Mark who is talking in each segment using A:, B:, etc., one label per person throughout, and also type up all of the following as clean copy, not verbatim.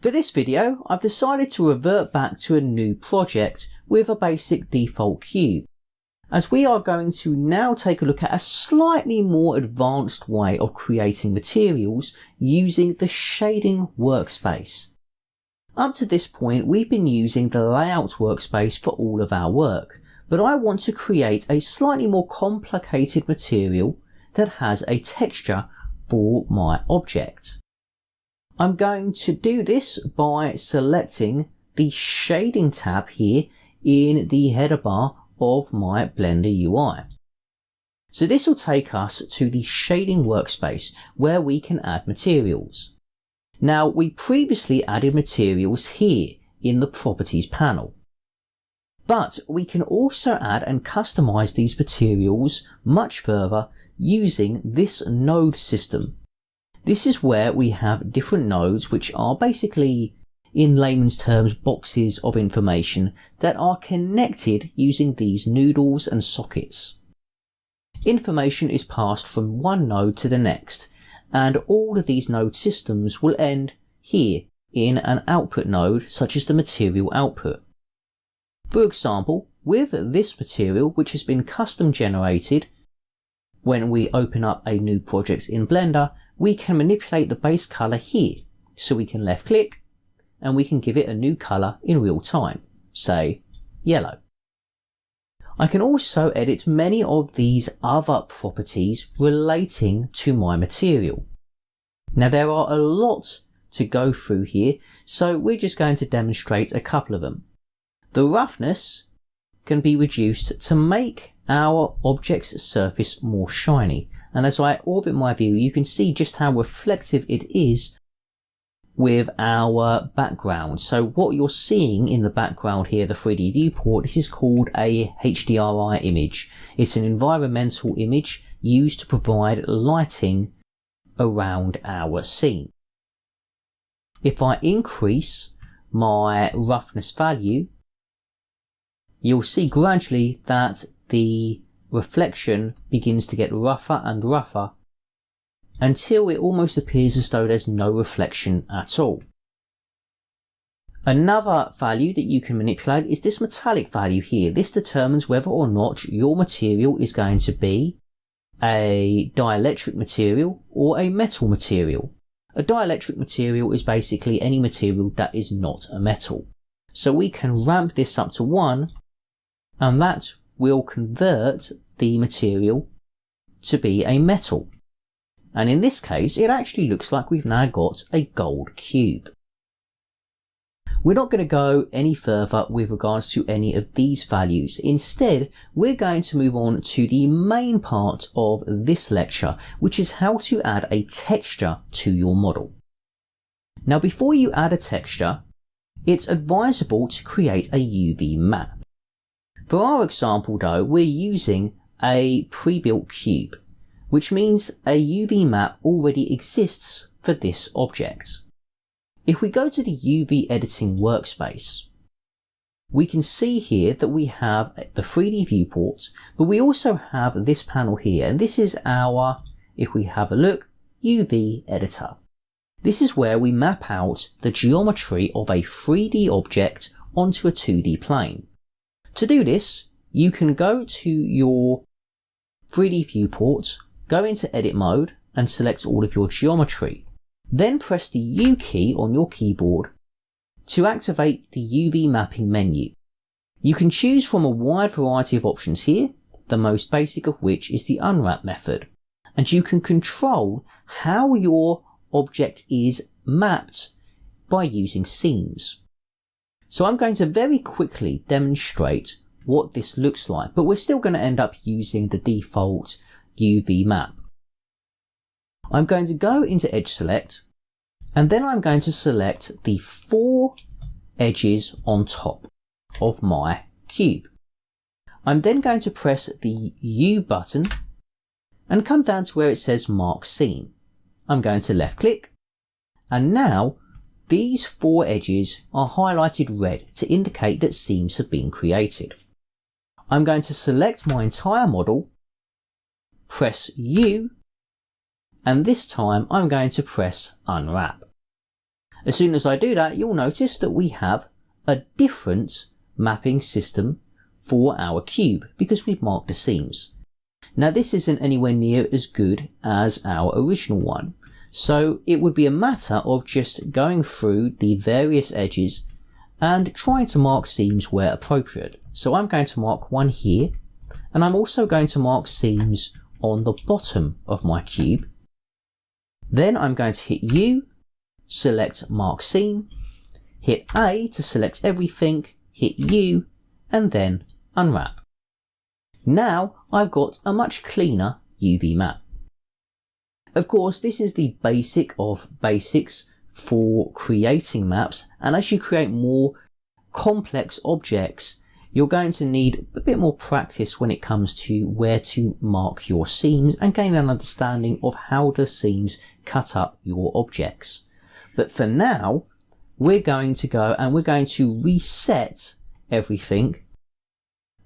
A: For this video, I've decided to revert back to a new project with a basic default cube, as we are going to now take a look at a slightly more advanced way of creating materials using the shading workspace. Up to this point, we've been using the layout workspace for all of our work, but I want to create a slightly more complicated material that has a texture for my object. I'm going to do this by selecting the shading tab here in the header bar of my Blender UI. So this will take us to the shading workspace where we can add materials. Now, we previously added materials here in the properties panel, but we can also add and customize these materials much further using this node system. This is where we have different nodes which are basically, in layman's terms, boxes of information that are connected using these noodles and sockets. Information is passed from one node to the next, and all of these node systems will end here in an output node such as the material output. For example, with this material, which has been custom generated, when we open up a new project in Blender, we can manipulate the base color here. So we can left click and we can give it a new color in real time, say yellow. I can also edit many of these other properties relating to my material. Now there are a lot to go through here, so we're just going to demonstrate a couple of them. The roughness can be reduced to make our object's surface more shiny, and as I orbit my view you can see just how reflective it is with our background. So what you're seeing in the background here, the 3D viewport, this is called a HDRI image. It's an environmental image used to provide lighting around our scene. If I increase my roughness value, you'll see gradually that the reflection begins to get rougher and rougher until it almost appears as though there's no reflection at all. Another value that you can manipulate is this metallic value here. This determines whether or not your material is going to be a dielectric material or a metal material. A dielectric material is basically any material that is not a metal. So we can ramp this up to 1, and that will convert the material to be a metal. And in this case, it actually looks like we've now got a gold cube. We're not going to go any further with regards to any of these values. Instead, we're going to move on to the main part of this lecture, which is how to add a texture to your model. Now, before you add a texture, it's advisable to create a UV map. For our example though, we're using a pre-built cube, which means a UV map already exists for this object. If we go to the UV editing workspace, we can see here that we have the 3D viewport, but we also have this panel here, and this is our, if we have a look, UV editor. This is where we map out the geometry of a 3D object onto a 2D plane. To do this, you can go to your 3D viewport, go into edit mode and select all of your geometry. Then press the U key on your keyboard to activate the UV mapping menu. You can choose from a wide variety of options here, the most basic of which is the unwrap method, and you can control how your object is mapped by using seams. So I'm going to very quickly demonstrate what this looks like, but we're still going to end up using the default UV map. I'm going to go into Edge Select, and then I'm going to select the 4 edges on top of my cube. I'm then going to press the U button and come down to where it says Mark Seam. I'm going to left click, and now these 4 edges are highlighted red to indicate that seams have been created. I'm going to select my entire model, press U, and this time I'm going to press Unwrap. As soon as I do that, you'll notice that we have a different mapping system for our cube because we've marked the seams. Now this isn't anywhere near as good as our original one, so it would be a matter of just going through the various edges and trying to mark seams where appropriate. So I'm going to mark one here, and I'm also going to mark seams on the bottom of my cube. Then I'm going to hit U, select Mark Seam, hit A to select everything, hit U, and then unwrap. Now I've got a much cleaner UV map. Of course, this is the basic of basics for creating maps, and as you create more complex objects, you're going to need a bit more practice when it comes to where to mark your seams and gain an understanding of how the seams cut up your objects. But for now, we're going to go and we're going to reset everything.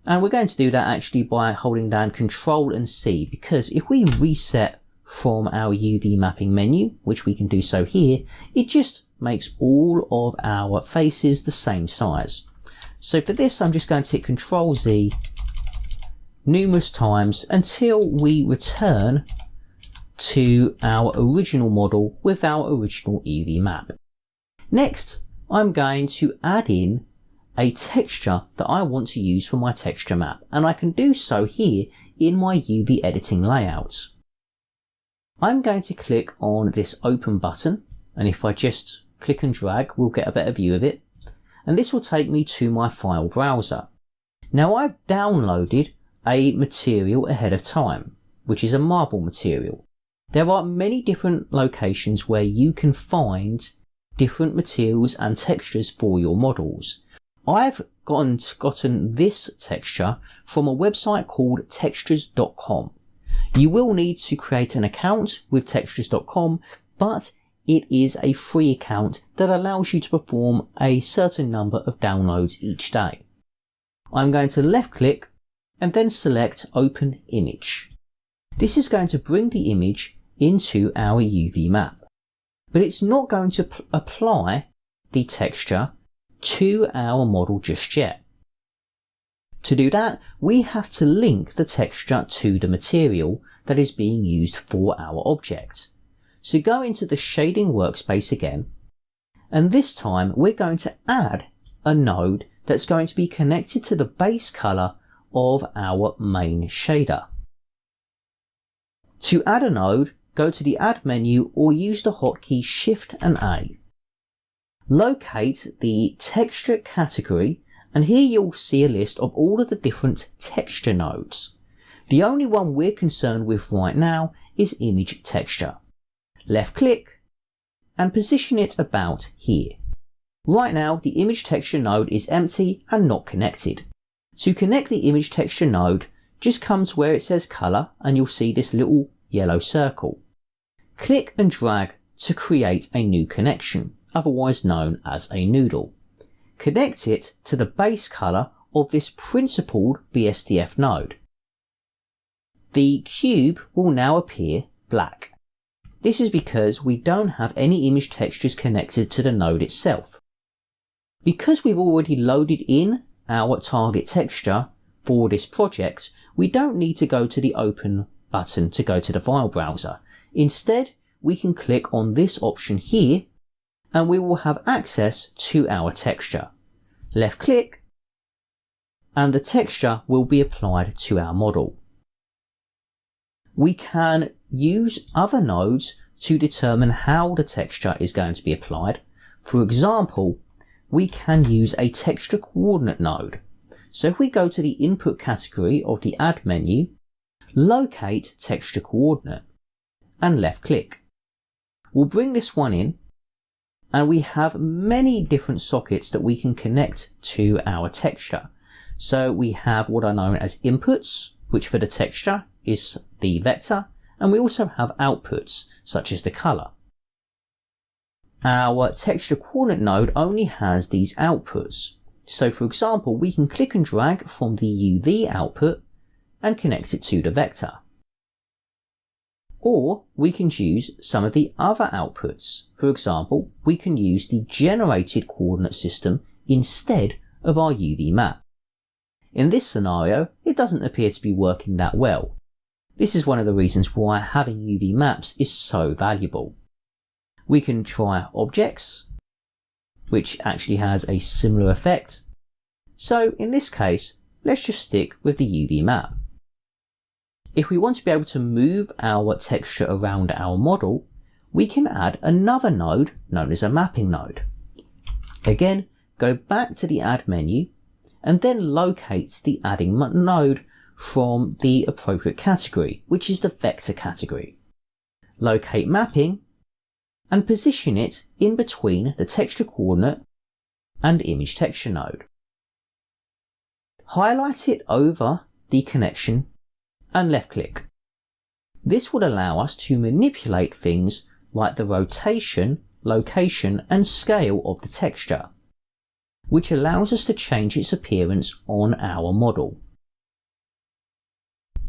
A: And we're going to do that actually by holding down Control and C, because if we reset from our UV mapping menu, which we can do so here, it just makes all of our faces the same size. So for this, I'm just going to hit Control Z numerous times until we return to our original model with our original UV map. Next, I'm going to add in a texture that I want to use for my texture map, and I can do so here in my UV editing layout. I'm going to click on this open button, and if I just click and drag, we'll get a better view of it. And this will take me to my file browser. Now I've downloaded a material ahead of time, which is a marble material. There are many different locations where you can find different materials and textures for your models. I've gotten this texture from a website called textures.com. You will need to create an account with textures.com, but it is a free account that allows you to perform a certain number of downloads each day. I'm going to left click and then select Open Image. This is going to bring the image into our UV map, but it's not going to apply the texture to our model just yet. To do that, we have to link the texture to the material that is being used for our object. So go into the shading workspace again, and this time we're going to add a node that's going to be connected to the base color of our main shader. To add a node, go to the Add menu or use the hotkey Shift and A. Locate the texture category, and here you'll see a list of all of the different texture nodes. The only one we're concerned with right now is image texture. Left click and position it about here. Right now the image texture node is empty and not connected. To connect the image texture node, just come to where it says color and you'll see this little yellow circle. Click and drag to create a new connection, otherwise known as a noodle. Connect it to the base color of this principled BSDF node. The cube will now appear black. This is because we don't have any image textures connected to the node itself. Because we've already loaded in our target texture for this project, we don't need to go to the Open button to go to the file browser. Instead, we can click on this option here and we will have access to our texture. Left click and the texture will be applied to our model. We can use other nodes to determine how the texture is going to be applied. For example, we can use a texture coordinate node. So if we go to the input category of the Add menu, locate texture coordinate and left click. We'll bring this one in and we have many different sockets that we can connect to our texture. So we have what are known as inputs, which for the texture is the vector, and we also have outputs such as the color. Our texture coordinate node only has these outputs. So for example, we can click and drag from the UV output and connect it to the vector. Or we can use some of the other outputs. For example, we can use the generated coordinate system instead of our UV map. In this scenario, it doesn't appear to be working that well. This is one of the reasons why having UV maps is so valuable. We can try objects, which actually has a similar effect. So in this case, let's just stick with the UV map. If we want to be able to move our texture around our model, we can add another node known as a mapping node. Again, go back to the add menu and then locate the adding node from the appropriate category, which is the vector category. Locate mapping and position it in between the texture coordinate and image texture node. Highlight it over the connection and left click. This would allow us to manipulate things like the rotation, location and scale of the texture, which allows us to change its appearance on our model.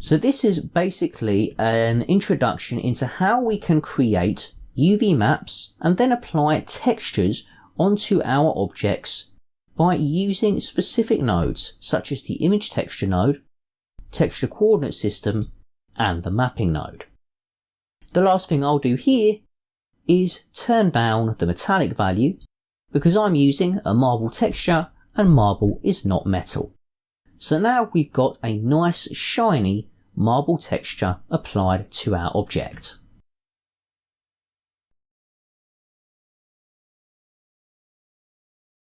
A: So this is basically an introduction into how we can create UV maps and then apply textures onto our objects by using specific nodes such as the image texture node, texture coordinate system and the mapping node. The last thing I'll do here is turn down the metallic value because I'm using a marble texture and marble is not metal. So now we've got a nice shiny marble texture applied to our object.